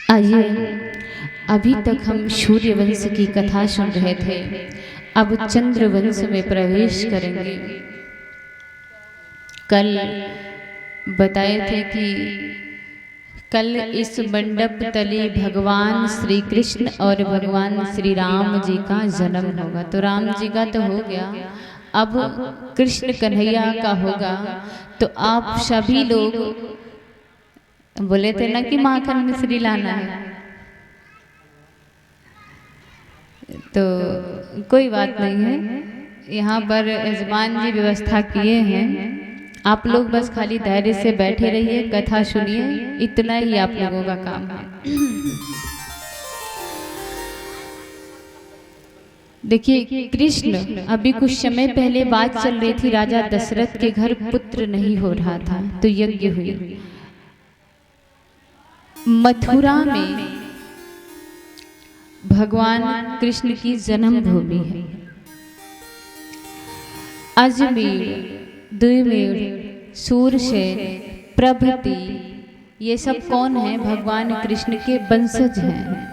आइए, अभी तक हम सूर्यवंश की कथा सुन रहे थे। अब चंद्रवंश में प्रवेश करेंगे। कल बताए थे कि कल इस मंडप तले भगवान श्री कृष्ण और भगवान श्री राम जी का जन्म होगा। तो राम जी का तो हो गया, अब कृष्ण कन्हैया का होगा। तो आप सभी लोग बोले थे ना कि माखन मिश्री लाना है, तो कोई बात नहीं है। यहाँ पर यजमान जी व्यवस्था किए हैं, आप लोग बस खाली धैर्य से बैठे रहिए, कथा सुनिए, इतना ही आप लोगों का काम है। देखिए, कृष्ण अभी कुछ समय पहले बात चल रही थी, राजा दशरथ के घर पुत्र नहीं हो रहा था, तो यज्ञ हुई मथुरा में। भगवान कृष्ण की जन्मभूमि है। अजमेर, द्विमेर, सूरसेन प्रभृति ये सब कौन है? भगवान कृष्ण के वंशज हैं।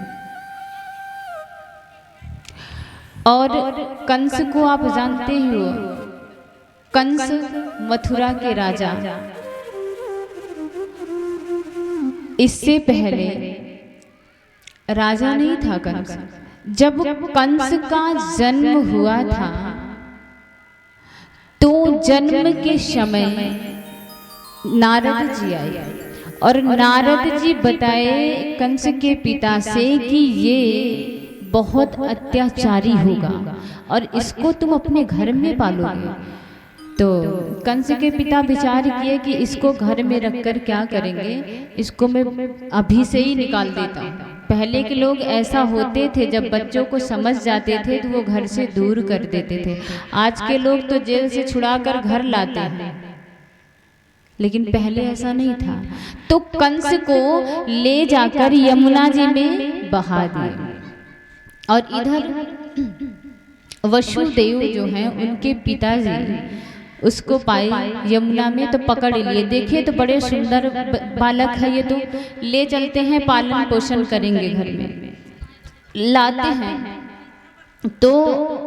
और कंस को आप जानते ही हो, कंस मथुरा के राजा। इससे पहले राजा नहीं था कंस। जब कंस का जन्म हुआ था तो जन्म के समय नारद जी आए और नारद जी बताए कंस के पिता से कि ये बहुत अत्याचारी होगा और इसको तुम अपने घर में पालोगे। तो कंस के पिता विचार किए कि इसको घर में रखकर क्या करेंगे, इसको मैं अभी से ही निकाल देता हूँ। पहले के लोग ऐसा होते थे, जब बच्चों को समझ जाते थे तो वो घर से दूर कर देते थे। आज के लोग तो जेल से छुड़ाकर घर लाते हैं, लेकिन पहले ऐसा नहीं था। तो कंस को ले जाकर यमुना जी में बहा दिए। और इधर वसुदेव जो हैं, उनके पिताजी उसको पाए यमुना में, तो पकड़ लिए। देखिए तो बड़े सुंदर बालक है ये, तो ले चलते हैं, पालन पोषण करेंगे घर में। लाते हैं तो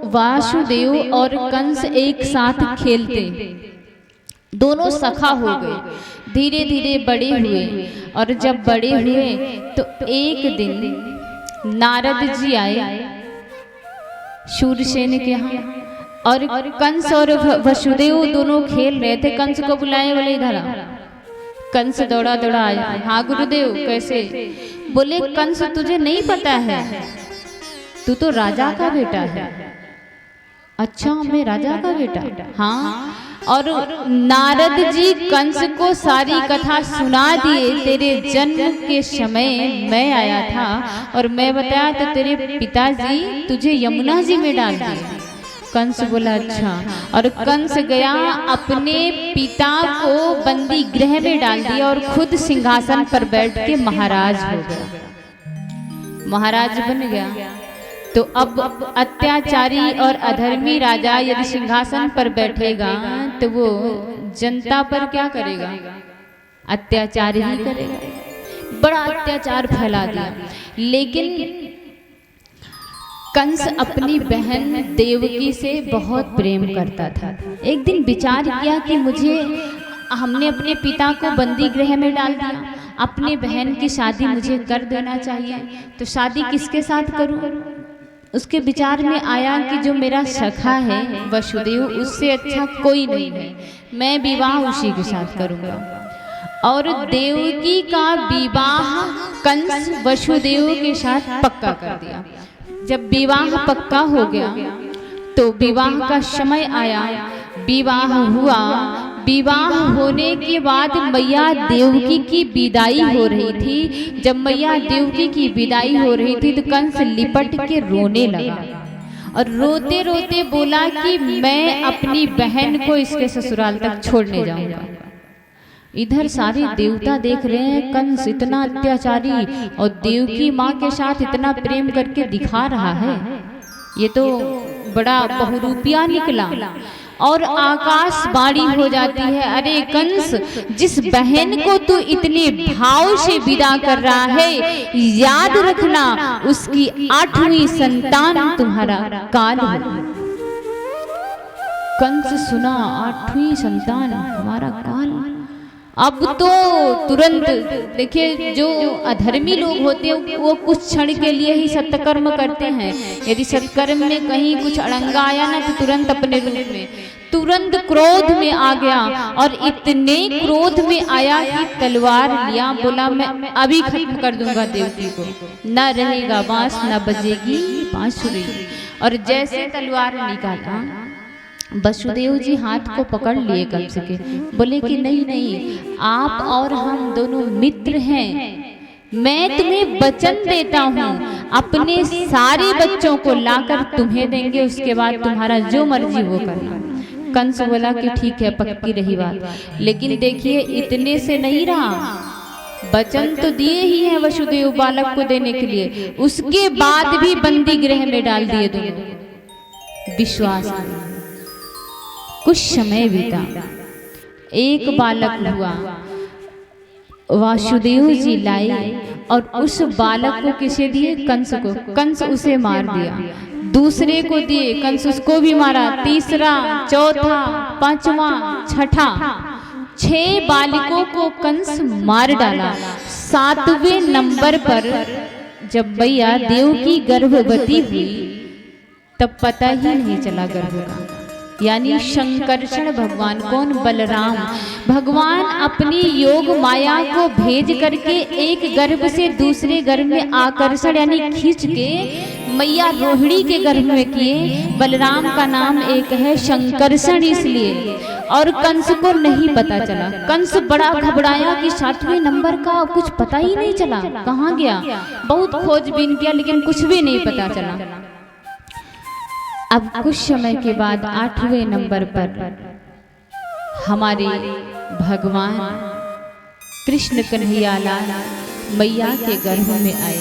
वासुदेव और कंस एक साथ खेलते, दोनों सखा हो गए। धीरे धीरे बड़े हुए, और जब बड़े हुए तो एक दिन नारद जी आए सूरसेन के यहाँ, और कंस और वसुदेव दोनों खेल रहे थे। कंस को बुलाए, बोले इधर आ। कंस दौड़ा दौड़ा आया। हाँ गुरुदेव, कैसे? बोले कंस तुझे नहीं पता है, तू तो राजा का बेटा है। अच्छा, मैं राजा का बेटा? हाँ। और नारद जी कंस को सारी कथा सुना दिए। तेरे जन्म के समय मैं आया था और मैं बताया तो तेरे पिताजी तुझे यमुना जी में डाल दिए। कंस बोला अच्छा, और कंस गया, अपने पिता को बंदी गृह में डाल दिया और खुद सिंहासन पर बैठ के महाराज हो गया, महाराज बन गया। तो अब अत्याचारी और अधर्मी राजा यदि सिंहासन पर बैठेगा तो वो जनता पर क्या करेगा? अत्याचार ही करेगा। बड़ा अत्याचार फैला दिया। लेकिन कंस अपनी बहन देवकी से बहुत प्रेम करता था। एक दिन विचार किया कि हमने अपने पिता को बंदी गृह में डाल दिया, अपने बहन की शादी मुझे कर देना चाहिए। तो शादी किसके साथ करूं? उसके विचार में आया कि जो मेरा सखा है वसुदेव, उससे अच्छा कोई नहीं है, मैं विवाह उसी के साथ करूंगा। और देवकी का विवाह कंस वसुदेव के साथ पक्का कर दिया। जब विवाह पक्का हो गया तो विवाह का समय आया, विवाह हुआ। विवाह होने के बाद मैया देवकी की विदाई हो रही थी। जब मैया देवकी की विदाई हो रही थी तो कंस लिपट के रोने लगा और रोते रोते बोला कि मैं अपनी बहन को इसके ससुराल तक छोड़ने जाऊंगा। इधर सारे देवता देख रहे हैं, कंस इतना अत्याचारी और देवकी माँ के साथ इतना प्रेम करके दिखा रहा है, ये तो बड़ा बहुरूपिया निकला। और आकाशवाणी हो जाती है, अरे कंस, जिस बहन को तू इतने भाव से विदा कर रहा है, याद रखना उसकी 8वीं संतान तुम्हारा काल है। कंस सुना 8वीं संतान हमारा काल। अब तो तुरंत देखिए, जो अधर्मी लोग होते हैं वो कुछ क्षण के लिए ही सत्कर्म करते हैं। यदि सत्कर्म में कहीं कुछ अड़ंगा आया ना तो तुरंत अपने रूप में तुरंत क्रोध में आ गया, और इतने क्रोध में आया कि तलवार लिया, बोला मैं अभी खत्म कर दूंगा देवकी को, न रहेगा बांस न बजेगी बांसुरी। और जैसे तलवार निकाला, वसुदेव जी हाथ को पकड़ लिए कंस के, बोले कि नहीं नहीं, आप और हम दोनों मित्र हैं, मैं तुम्हें वचन देता हूँ अपने सारे बच्चों को लाकर तुम्हें देंगे, उसके बाद तुम्हारा जो मर्जी वो करना। कंस बोला कि ठीक है, पक्की रही बात। लेकिन देखिए, इतने से नहीं रहा, वचन तो दिए ही है वसुदेव बालक को देने के लिए, उसके बाद भी बंदी गृह में डाल दिए दोनों। विश्वास नहीं। कुछ समय बीता, एक बालक हुआ, वासुदेव जी लाए और उस बालक को किसे दिए? कंस को। कंस उसे मार दिया। दूसरे को दिए, कंस उसको भी मारा। तीसरा, चौथा, पांचवा, छठा, 6 बालकों को कंस मार डाला। 7वें नंबर पर जब मैया देवकी गर्भवती हुई तब पता ही नहीं चला गर्भ का। यानी शंकरषण भगवान, कौन? बलराम भगवान अपनी योग माया को भेज करके एक गर्भ से दूसरे गर्भ में आकर्षण यानी खींच के मैया रोहिणी के गर्भ में किए। बलराम का नाम एक है शंकरषण इसलिए। और कंस को नहीं पता चला। कंस बड़ा घबराया कि 7वें नंबर का कुछ पता ही नहीं चला, कहाँ गया। बहुत खोजबीन किया लेकिन कुछ भी नहीं पता चला। अब कुछ समय के बाद 8वें नंबर पर हमारे भगवान कृष्ण कन्हैयालाल मैया के गर्भ में आए।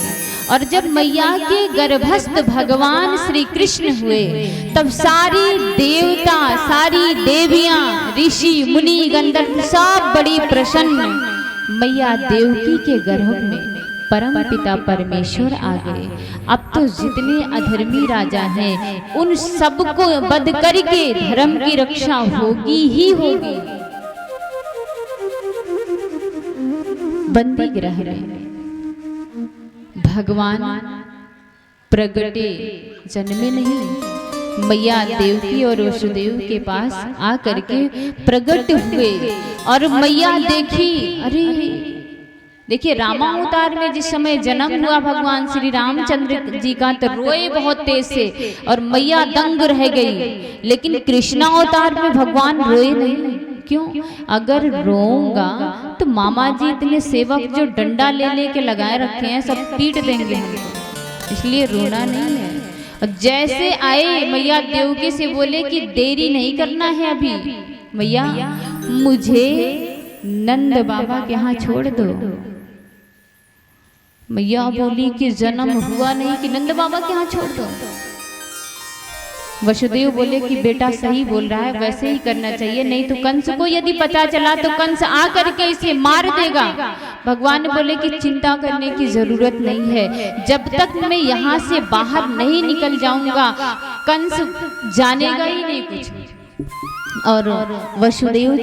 और जब मैया के गर्भस्थ भगवान श्री कृष्ण हुए तब सारी देवता, सारी देवियां, ऋषि मुनि गंधर्व सब बड़ी प्रसन्न। मैया देवकी के गर्भ में परम पिता परमेश्वर आ गए। अब तो जितने अधर्मी राजा हैं उन सबको वध करके धर्म की रक्षा होगी ही होगी। बंदी गृह में भगवान प्रगटे, जन्मे नहीं, मैया देवकी और वसुदेव के पास आकर के प्रगट हुए। और मैया देखी, अरे देखिए, रामावतार में जिस समय जन्म हुआ भगवान श्री रामचंद्र जी का तो रोए बहुत तेज से और मैया दंग रह गई। लेकिन कृष्णावतार में भगवान रोए नहीं। क्यों? अगर रोऊंगा तो मामा जी इतने सेवक जो डंडा ले लेके लगाए रखे हैं सब पीट देंगे हमको, इसलिए रोना नहीं है। जैसे आए मैया देवकी से बोले कि देरी नहीं करना है, अभी मैया मुझे नंद बाबा के यहाँ छोड़ दो। मैया बोली कि जन्म हुआ नहीं कि नंद बाबा के यहाँ छोड़ दो। वसुदेव बोले कि बेटा सही बोल रहा है, वैसे ही करना चाहिए, नहीं तो कंस को यदि पता चला तो कंस आ करके इसे मार देगा। भगवान बोले कि चिंता करने की जरूरत नहीं है, जब तक मैं यहाँ से बाहर नहीं निकल जाऊंगा कंस जानेगा ही नहीं कुछ। और वसुदेव